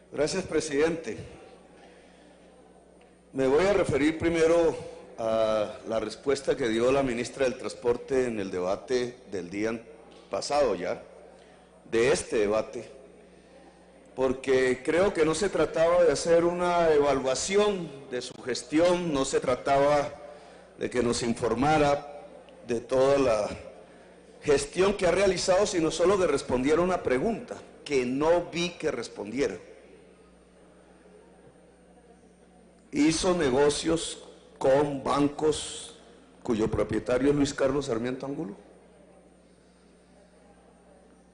Gracias, presidente. Me voy a referir primero a la respuesta que dio la ministra del Transporte en el debate del día pasado ya, de este debate, porque creo que no se trataba de hacer una evaluación de su gestión, no se trataba de que nos informara de toda la gestión que ha realizado, sino solo de responder una pregunta que no vi que respondiera. Hizo negocios con bancos cuyo propietario es Luis Carlos Sarmiento Angulo.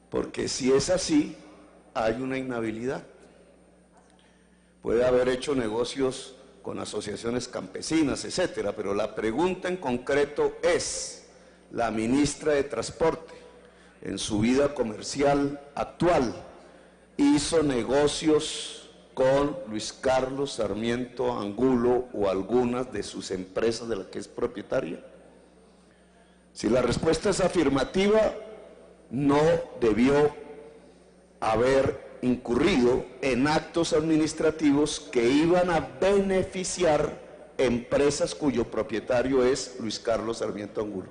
Porque si es así, hay una inhabilidad. Puede haber hecho negocios con asociaciones campesinas, etcétera, pero la pregunta en concreto es: la ministra de Transporte, en su vida comercial actual, hizo negocios con Luis Carlos Sarmiento Angulo o algunas de sus empresas de las que es propietaria. Si la respuesta es afirmativa, no debió haber incurrido en actos administrativos que iban a beneficiar empresas cuyo propietario es Luis Carlos Sarmiento Angulo.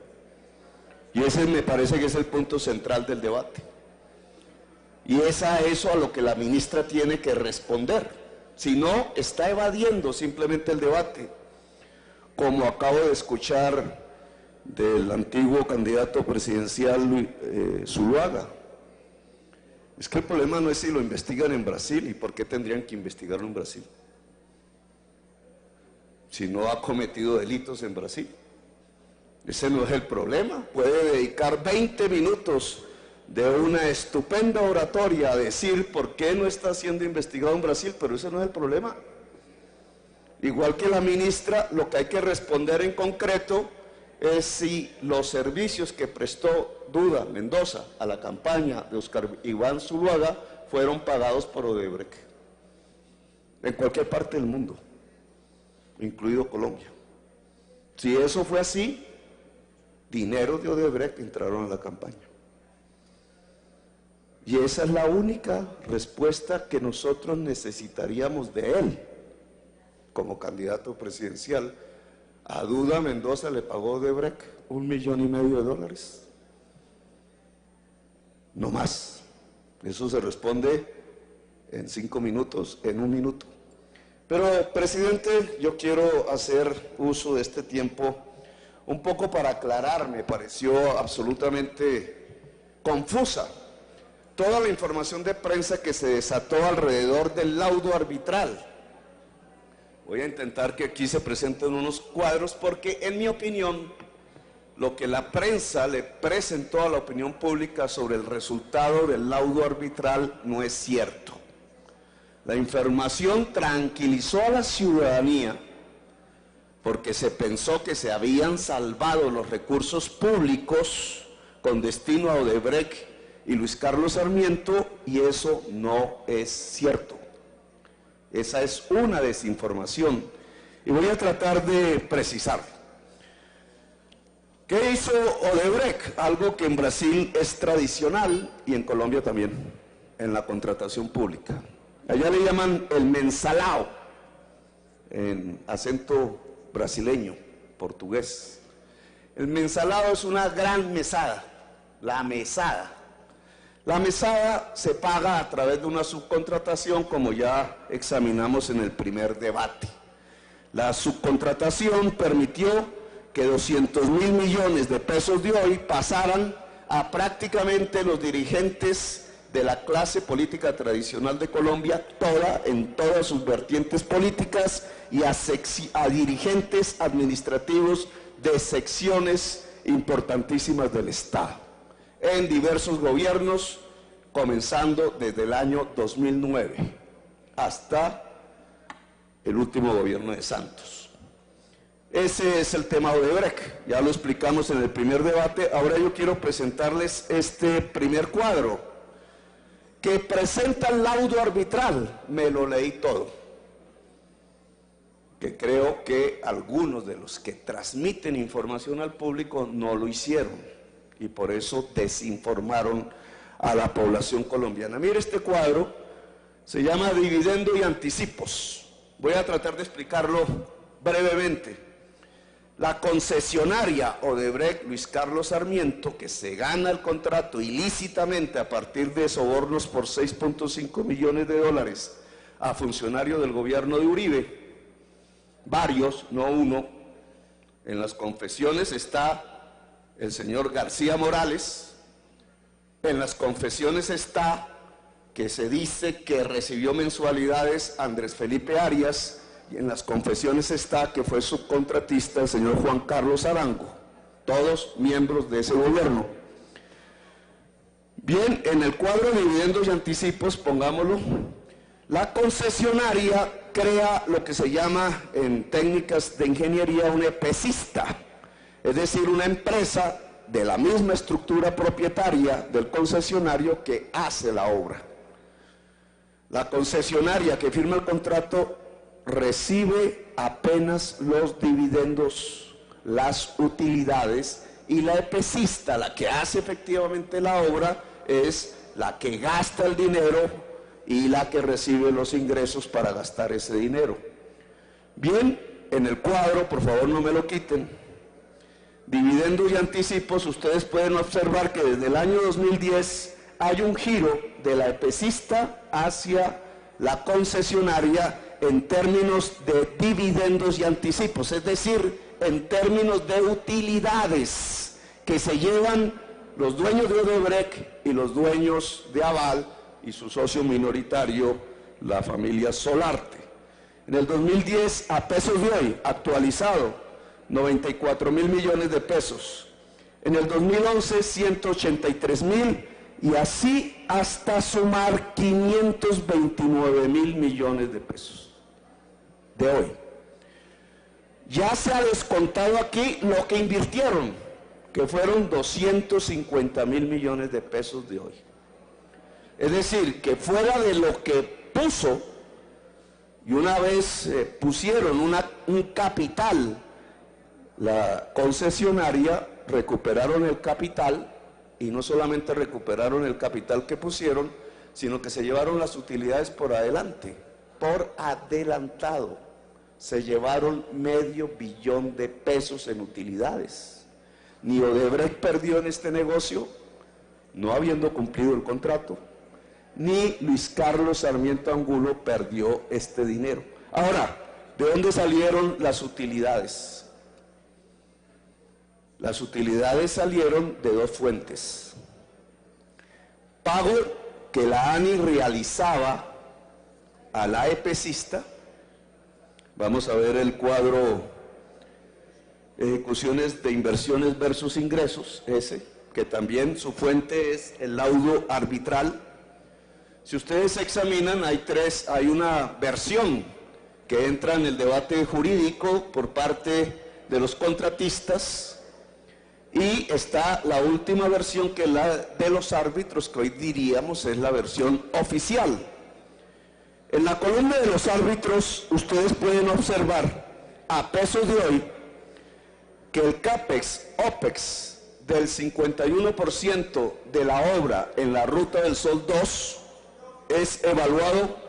Y ese me parece que es el punto central del debate. Y es a eso a lo que la ministra tiene que responder. Si no, está evadiendo simplemente el debate, como acabo de escuchar del antiguo candidato presidencial Zuluaga. Es que el problema no es si lo investigan en Brasil, y por qué tendrían que investigarlo en Brasil, si no ha cometido delitos en Brasil. Ese no es el problema. Puede dedicar 20 minutos de una estupenda oratoria a decir por qué no está siendo investigado en Brasil, pero ese no es el problema. Igual que la ministra, lo que hay que responder en concreto es si los servicios que prestó Duda Mendoza a la campaña de Oscar Iván Zuluaga fueron pagados por Odebrecht, en cualquier parte del mundo, incluido Colombia. Si eso fue así, dinero de Odebrecht entraron a la campaña. Y esa es la única respuesta que nosotros necesitaríamos de él como candidato presidencial. A Duda Mendoza le pagó Odebrecht $1,5 millones. No más. Eso se responde en 5 minutos, en 1 minuto. Pero, presidente, yo quiero hacer uso de este tiempo un poco para aclarar. Me pareció absolutamente confusa toda la información de prensa que se desató alrededor del laudo arbitral. Voy a intentar que aquí se presenten unos cuadros porque, en mi opinión, lo que la prensa le presentó a la opinión pública sobre el resultado del laudo arbitral no es cierto. La información tranquilizó a la ciudadanía porque se pensó que se habían salvado los recursos públicos con destino a Odebrecht y Luis Carlos Sarmiento, y eso no es cierto. Esa es una desinformación y voy a tratar de precisar. ¿Qué hizo Odebrecht? Algo que en Brasil es tradicional y en Colombia también, en la contratación pública. Allá le llaman el mensalao, en acento brasileño, portugués. El mensalao es una gran mesada, la mesada. La mesada se paga a través de una subcontratación, como ya examinamos en el primer debate. La subcontratación permitió que 200.000 millones de pesos de hoy pasaran a prácticamente los dirigentes de la clase política tradicional de Colombia, en todas sus vertientes políticas, y a dirigentes administrativos de secciones importantísimas del Estado, en diversos gobiernos, comenzando desde el año 2009 hasta el último gobierno de Santos. Ese es el tema de Odebrecht, ya lo explicamos en el primer debate. Ahora yo quiero presentarles este primer cuadro que presenta el laudo arbitral. Me lo leí todo, que creo que algunos de los que transmiten información al público no lo hicieron y por eso desinformaron a la población colombiana. Mire este cuadro Se llama dividendo y anticipos. Voy a tratar de explicarlo brevemente. La concesionaria Odebrecht Luis Carlos Sarmiento, que se gana el contrato ilícitamente a partir de sobornos por 6.5 millones de dólares a funcionarios del gobierno de Uribe, varios, no uno, en las confesiones está el señor García Morales, en las confesiones está que se dice que recibió mensualidades Andrés Felipe Arias, y en las confesiones está que fue subcontratista el señor Juan Carlos Arango, todos miembros de ese gobierno. Bien, en el cuadro de dividendos y anticipos, pongámoslo, la concesionaria crea lo que se llama en técnicas de ingeniería un EPCista, es decir, una empresa de la misma estructura propietaria del concesionario que hace la obra. La concesionaria que firma el contrato recibe apenas los dividendos, las utilidades, y la EPCista, la que hace efectivamente la obra, es la que gasta el dinero y la que recibe los ingresos para gastar ese dinero. Bien, en el cuadro, por favor no me lo quiten, dividendos y anticipos, ustedes pueden observar que desde el año 2010 hay un giro de la EPCista hacia la concesionaria en términos de dividendos y anticipos, es decir, en términos de utilidades que se llevan los dueños de Odebrecht y los dueños de Aval y su socio minoritario, la familia Solarte. En el 2010, a pesos de hoy, actualizado, 94.000 millones de pesos. En el 2011, 183.000, y así hasta sumar 529.000 millones de pesos de hoy. Ya se ha descontado aquí lo que invirtieron, que fueron 250.000 millones de pesos de hoy. Es decir, que fuera de lo que puso, y una vez pusieron un capital, la concesionaria recuperaron el capital, y no solamente recuperaron el capital que pusieron, sino que se llevaron las utilidades por adelante, por adelantado. Se llevaron $500 millones de pesos en utilidades. Ni Odebrecht perdió en este negocio, no habiendo cumplido el contrato, ni Luis Carlos Sarmiento Angulo perdió este dinero. Ahora, ¿de dónde salieron las utilidades? Las utilidades salieron de dos fuentes. Pago que la ANI realizaba a la EPCista. Vamos a ver el cuadro ejecuciones de inversiones versus ingresos, ese, que también su fuente es el laudo arbitral. Si ustedes examinan, hay una versión que entra en el debate jurídico por parte de los contratistas, y está la última versión, que es la de los árbitros, que hoy diríamos es la versión oficial. En la columna de los árbitros ustedes pueden observar a pesos de hoy que el CAPEX, OPEX del 51% de la obra en la Ruta del Sol 2 es evaluado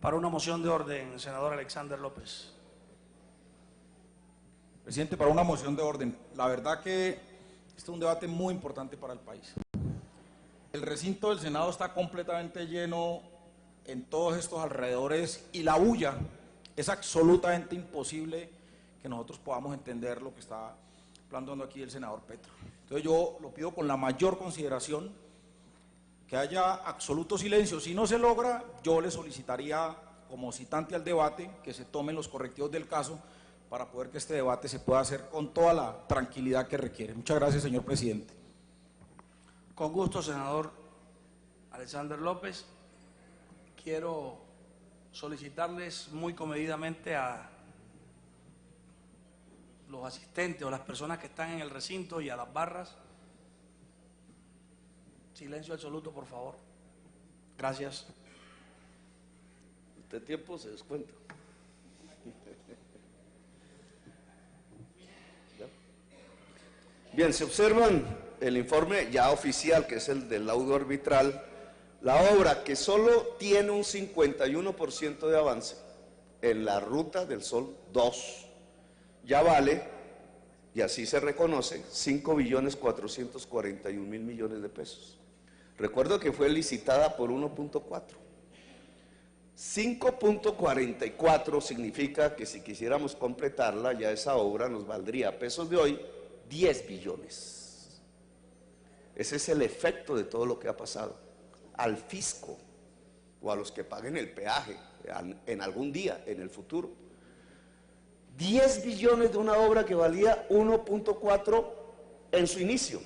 para una moción de orden, senador Alexander López. Presidente, para una moción de orden. La verdad que este es un debate muy importante para el país. El recinto del Senado está completamente lleno en todos estos alrededores y la bulla es absolutamente imposible que nosotros podamos entender lo que está planteando aquí el senador Petro. Entonces yo lo pido con la mayor consideración, que haya absoluto silencio. Si no se logra, yo le solicitaría, como citante al debate, que se tomen los correctivos del caso para poder que este debate se pueda hacer con toda la tranquilidad que requiere. Muchas gracias, señor presidente. Con gusto, senador Alexander López. Quiero solicitarles muy comedidamente a los asistentes o las personas que están en el recinto y a las barras, silencio absoluto, por favor. Gracias. Este tiempo se descuenta. Bien, se observan el informe ya oficial, que es el del laudo arbitral, la obra que solo tiene un 51% de avance en la Ruta del Sol 2, ya vale, y así se reconoce, 5.441.000 millones de pesos. Recuerdo que fue licitada por 1.4. 5.44 significa que si quisiéramos completarla, ya esa obra nos valdría a pesos de hoy 10 billones. Ese es el efecto de todo lo que ha pasado al fisco o a los que paguen el peaje en algún día, en el futuro. 10 billones de una obra que valía 1.4 en su inicio.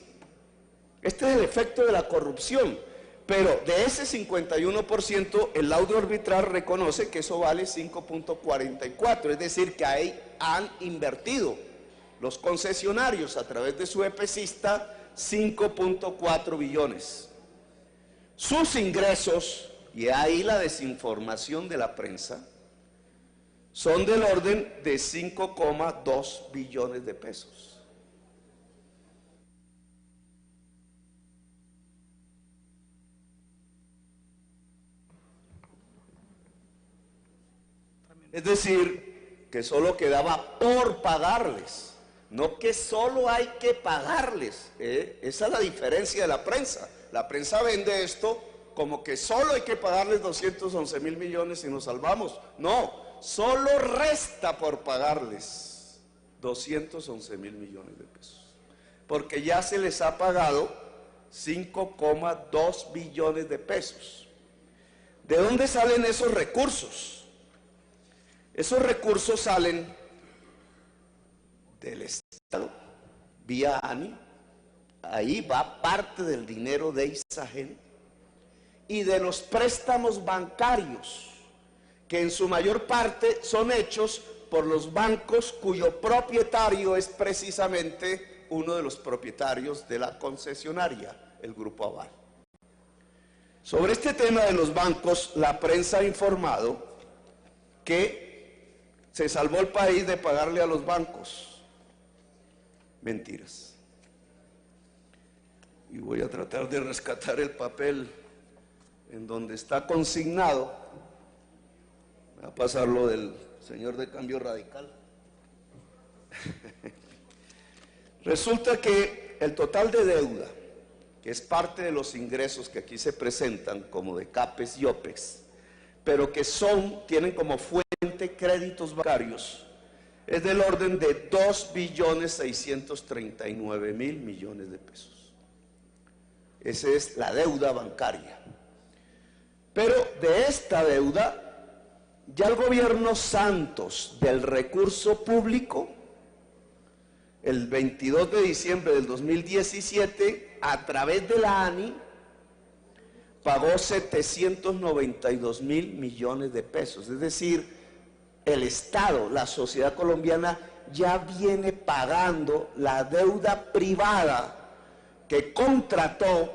Este es el efecto de la corrupción. Pero de ese 51%, el laudo arbitral reconoce que eso vale 5.44, es decir, que ahí han invertido los concesionarios a través de su EPCista 5.4 billones. Sus ingresos, y ahí la desinformación de la prensa, son del orden de 5,2 billones de pesos. Es decir, que solo quedaba por pagarles, no que solo hay que pagarles. Esa es la diferencia de la prensa. La prensa vende esto como que solo hay que pagarles 211.000 millones y nos salvamos. No, solo resta por pagarles 211.000 millones de pesos, porque ya se les ha pagado 5,2 billones de pesos. ¿De dónde salen esos recursos? Esos recursos salen del Estado, vía ANI, ahí va parte del dinero de Isagen, y de los préstamos bancarios, que en su mayor parte son hechos por los bancos cuyo propietario es precisamente uno de los propietarios de la concesionaria, el Grupo Aval. Sobre este tema de los bancos, la prensa ha informado que se salvó el país de pagarle a los bancos. Mentiras. Y voy a tratar de rescatar el papel en donde está consignado. Voy a pasar lo del señor de Cambio Radical. Resulta que el total de deuda, que es parte de los ingresos que aquí se presentan como de CAPES y OPEX, pero que tienen como fuente créditos bancarios, es del orden de 2.639.000 millones de pesos. Esa es la deuda bancaria. Pero de esta deuda, ya el gobierno Santos del recurso público, el 22 de diciembre del 2017, a través de la ANI, pagó 792.000 millones de pesos. Es decir, el Estado, la sociedad colombiana, ya viene pagando la deuda privada que contrató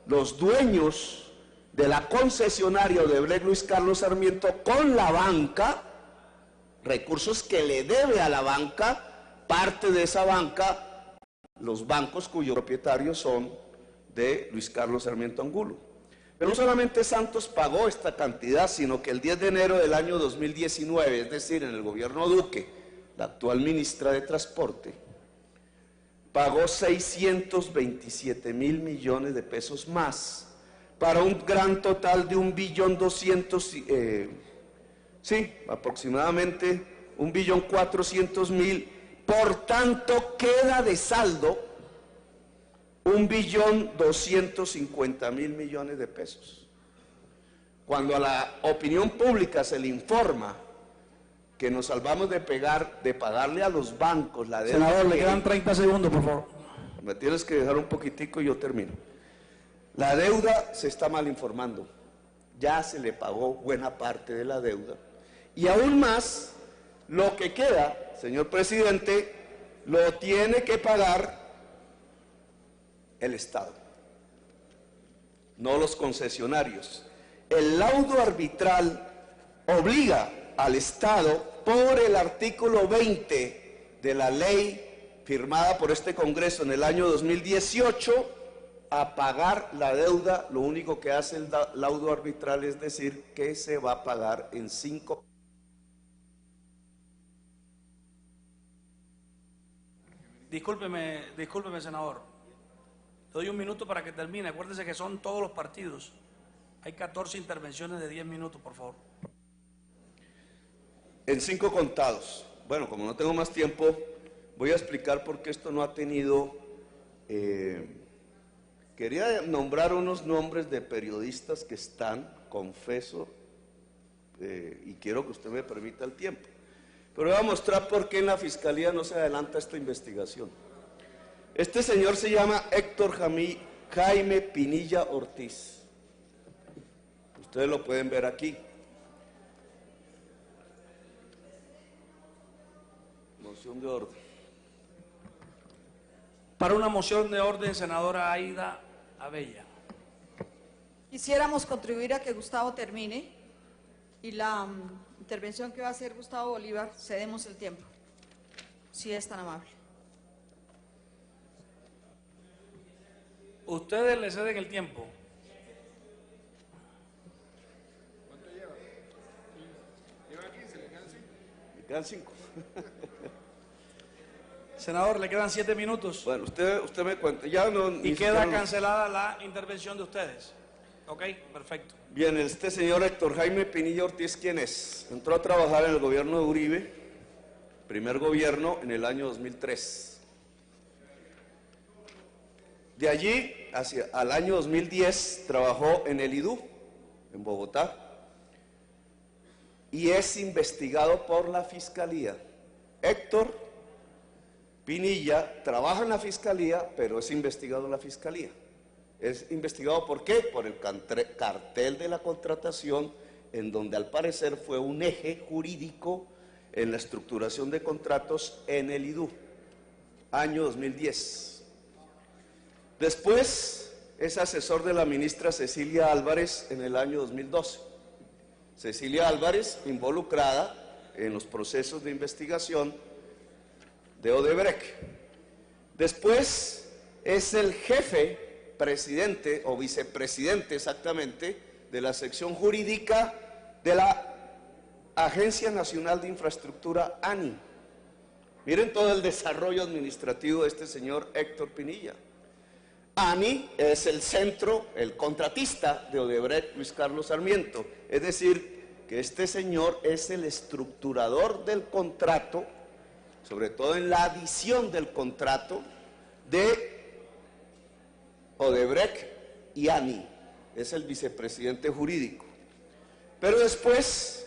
los dueños de la concesionaria Odebrecht Luis Carlos Sarmiento con la banca, recursos que le debe a la banca, parte de esa banca, los bancos cuyos propietarios son de Luis Carlos Sarmiento Angulo. Pero no solamente Santos pagó esta cantidad, sino que el 10 de enero del año 2019, es decir, en el gobierno Duque, la actual ministra de Transporte, pagó 627.000 millones de pesos más, para un gran total de 1.200.000, aproximadamente 1.400.000. Por tanto, queda de saldo 1.250.000 millones de pesos. Cuando a la opinión pública se le informa que nos salvamos de pagarle a los bancos la deuda. Senador, le quedan 30 segundos, por favor. Me tienes que dejar un poquitico y yo termino. La deuda se está mal informando. Ya se le pagó buena parte de la deuda. Y aún más, lo que queda, señor presidente, lo tiene que pagar el Estado, no los concesionarios. El laudo arbitral obliga al Estado, por el artículo 20 de la ley firmada por este Congreso en el año 2018, a pagar la deuda. Lo único que hace el laudo arbitral es decir que se va a pagar en 5. Discúlpeme, senador. Le doy un minuto para que termine. Acuérdese que son todos los partidos. Hay 14 intervenciones de 10 minutos, por favor. En 5 contados. Bueno, como no tengo más tiempo, voy a explicar por qué esto no ha tenido... Quería nombrar unos nombres de periodistas que están, confeso, y quiero que usted me permita el tiempo. Pero voy a mostrar por qué en la Fiscalía no se adelanta esta investigación. Este señor se llama Héctor Jaime Pinilla Ortiz. Ustedes lo pueden ver aquí. Moción de orden. Para una moción de orden, senadora Aida Abella. Quisiéramos contribuir a que Gustavo termine y la intervención que va a hacer Gustavo Bolívar, cedemos el tiempo, si es tan amable. Ustedes le ceden el tiempo. ¿Cuánto lleva? Lleva 15, le quedan 5. Me quedan 5. Senador, le quedan 7 minutos. Bueno, usted me cuenta. Ya no, y queda cancelada la intervención de ustedes. Ok, perfecto. Bien, este señor Héctor Jaime Pinilla Ortiz, ¿quién es? Entró a trabajar en el gobierno de Uribe, primer gobierno, en el año 2003. De allí, al año 2010, trabajó en el IDU, en Bogotá, y es investigado por la Fiscalía. Héctor Pinilla trabaja en la Fiscalía, pero es investigado en la Fiscalía. Es investigado ¿por qué? Por el cartel de la contratación, en donde al parecer fue un eje jurídico en la estructuración de contratos en el IDU, año 2010. Después es asesor de la ministra Cecilia Álvarez en el año 2012. Cecilia Álvarez involucrada en los procesos de investigación de Odebrecht. Después es el jefe, presidente o vicepresidente exactamente, de la sección jurídica de la Agencia Nacional de Infraestructura, ANI. Miren todo el desarrollo administrativo de este señor Héctor Pinilla. ANI es el centro, el contratista de Odebrecht, Luis Carlos Sarmiento. Es decir, que este señor es el estructurador del contrato, sobre todo en la adición del contrato de Odebrecht y ANI. Es el vicepresidente jurídico. Pero después,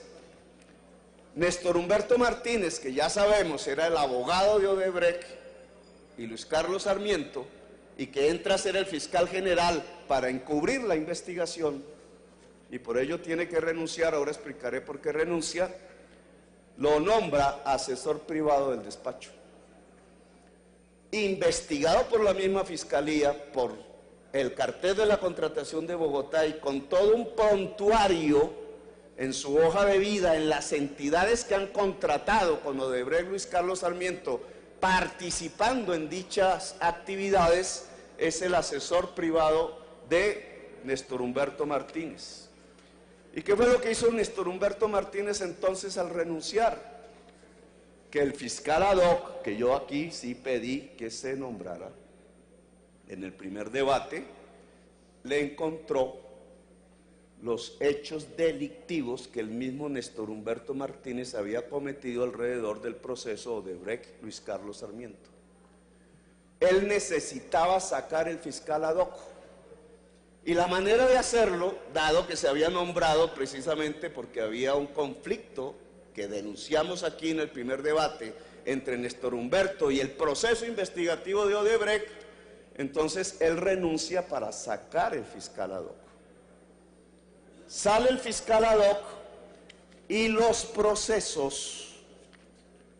Néstor Humberto Martínez, que ya sabemos era el abogado de Odebrecht y Luis Carlos Sarmiento, y que entra a ser el fiscal general para encubrir la investigación, y por ello tiene que renunciar, ahora explicaré por qué renuncia, lo nombra asesor privado del despacho. Investigado por la misma Fiscalía, por el cartel de la contratación de Bogotá y con todo un prontuario en su hoja de vida, en las entidades que han contratado con Odebrecht Luis Carlos Sarmiento, participando en dichas actividades, es el asesor privado de Néstor Humberto Martínez. ¿Y qué fue lo que hizo Néstor Humberto Martínez entonces al renunciar? Que el fiscal ad hoc, que yo aquí sí pedí que se nombrara en el primer debate, le encontró los hechos delictivos que el mismo Néstor Humberto Martínez había cometido alrededor del proceso Odebrecht Luis Carlos Sarmiento. Él necesitaba sacar el fiscal ad hoc. Y la manera de hacerlo, dado que se había nombrado precisamente porque había un conflicto que denunciamos aquí en el primer debate entre Néstor Humberto y el proceso investigativo de Odebrecht, entonces él renuncia para sacar el fiscal ad hoc. Sale el fiscal ad hoc y los procesos,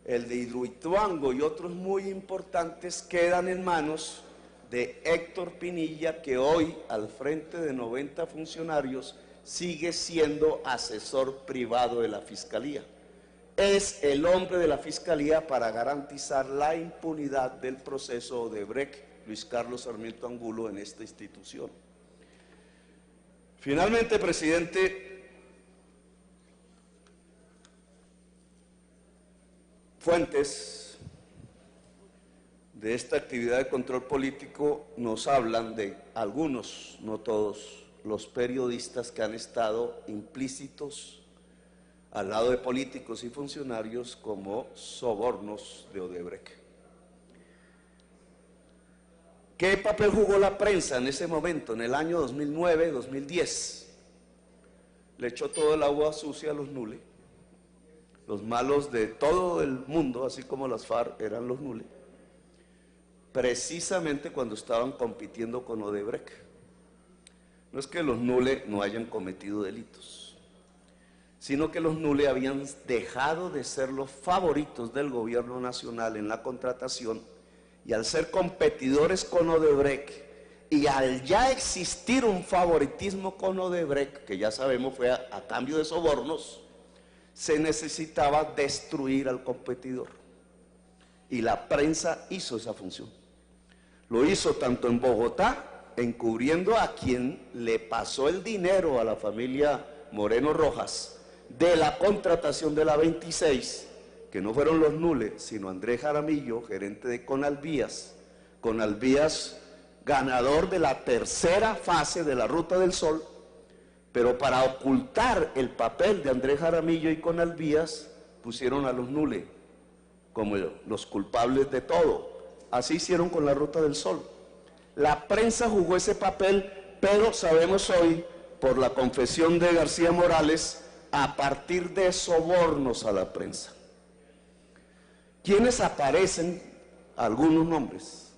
el de Hidroituango y otros muy importantes, quedan en manos de Héctor Pinilla, que hoy, al frente de 90 funcionarios, sigue siendo asesor privado de la Fiscalía. es el hombre de la Fiscalía para garantizar la impunidad del proceso Odebrecht, Luis Carlos Sarmiento Angulo, en esta institución. Finalmente, presidente, fuentes de esta actividad de control político nos hablan de algunos, no todos, los periodistas que han estado implícitos al lado de políticos y funcionarios como sobornos de Odebrecht. ¿Qué papel jugó la prensa en ese momento, en el año 2009, 2010? Le echó todo el agua sucia a los nules, los malos de todo el mundo, así como las FARC eran los nules, precisamente cuando estaban compitiendo con Odebrecht. No es que los nules no hayan cometido delitos, sino que los nules habían dejado de ser los favoritos del gobierno nacional en la contratación, y al ser competidores con Odebrecht y al ya existir un favoritismo con Odebrecht, que ya sabemos fue a cambio de sobornos, se necesitaba destruir al competidor, y la prensa hizo esa función. Lo hizo tanto en Bogotá, encubriendo a quien le pasó el dinero a la familia Moreno Rojas de la contratación de la 26, que no fueron los nules, sino Andrés Jaramillo, gerente de Conalvías, ganador de la tercera fase de la Ruta del Sol, pero para ocultar el papel de Andrés Jaramillo y Conalvías, pusieron a los nules como los culpables de todo. Así hicieron con la Ruta del Sol. La prensa jugó ese papel, pero sabemos hoy, por la confesión de García Morales, a partir de sobornos a la prensa. ¿Quiénes aparecen? Algunos nombres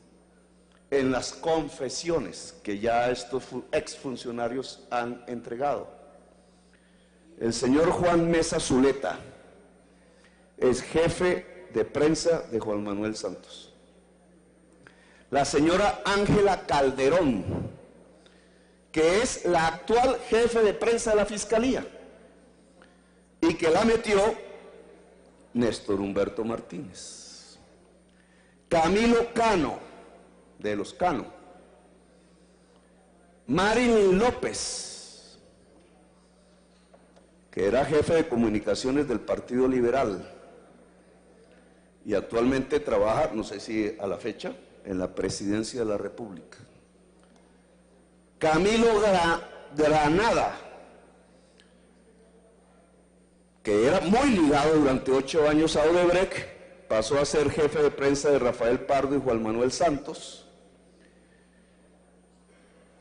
en las confesiones que ya estos exfuncionarios han entregado. El señor Juan Mesa Zuleta es jefe de prensa de Juan Manuel Santos. La señora Ángela Calderón, que es la actual jefe de prensa de la Fiscalía, y que la metió Néstor Humberto Martínez. Camilo Cano, de los Cano. Marilyn López, que era jefe de comunicaciones del Partido Liberal y actualmente trabaja, no sé si a la fecha, en la Presidencia de la República. Camilo Granada, que era muy ligado durante 8 años a Odebrecht, pasó a ser jefe de prensa de Rafael Pardo y Juan Manuel Santos.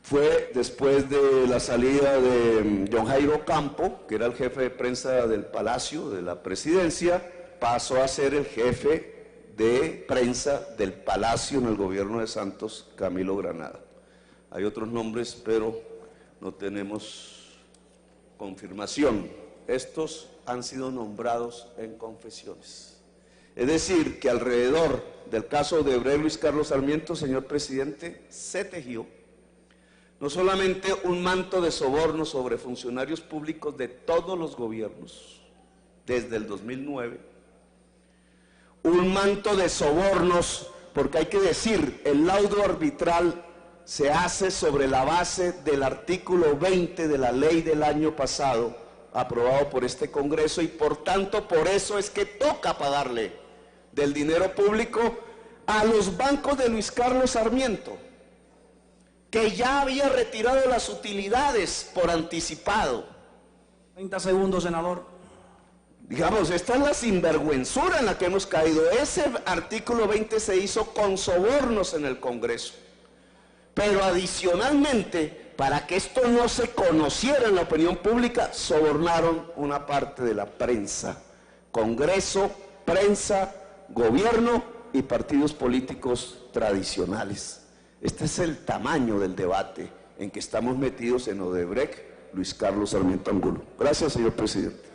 Fue después de la salida de John Jairo Campo, que era el jefe de prensa del Palacio, de la Presidencia, pasó a ser el jefe de prensa del Palacio en el gobierno de Santos, Camilo Granada. Hay otros nombres, pero no tenemos confirmación. Estos han sido nombrados en confesiones. Es decir, que alrededor del caso de Odebrecht, Luis Carlos Sarmiento, señor presidente, se tejió no solamente un manto de soborno sobre funcionarios públicos de todos los gobiernos, desde el 2009, un manto de sobornos, porque hay que decir, el laudo arbitral se hace sobre la base del artículo 20 de la ley del año pasado, aprobado por este Congreso, y por tanto por eso es que toca pagarle del dinero público a los bancos de Luis Carlos Sarmiento, que ya había retirado las utilidades por anticipado. 30 segundos, senador. Digamos, esta es la sinvergüenzura en la que hemos caído. Ese artículo 20 se hizo con sobornos en el Congreso, pero adicionalmente, para que esto no se conociera en la opinión pública, sobornaron una parte de la prensa, Congreso, prensa, gobierno y partidos políticos tradicionales. Este es el tamaño del debate en que estamos metidos en Odebrecht, Luis Carlos Sarmiento Angulo. Gracias, señor presidente.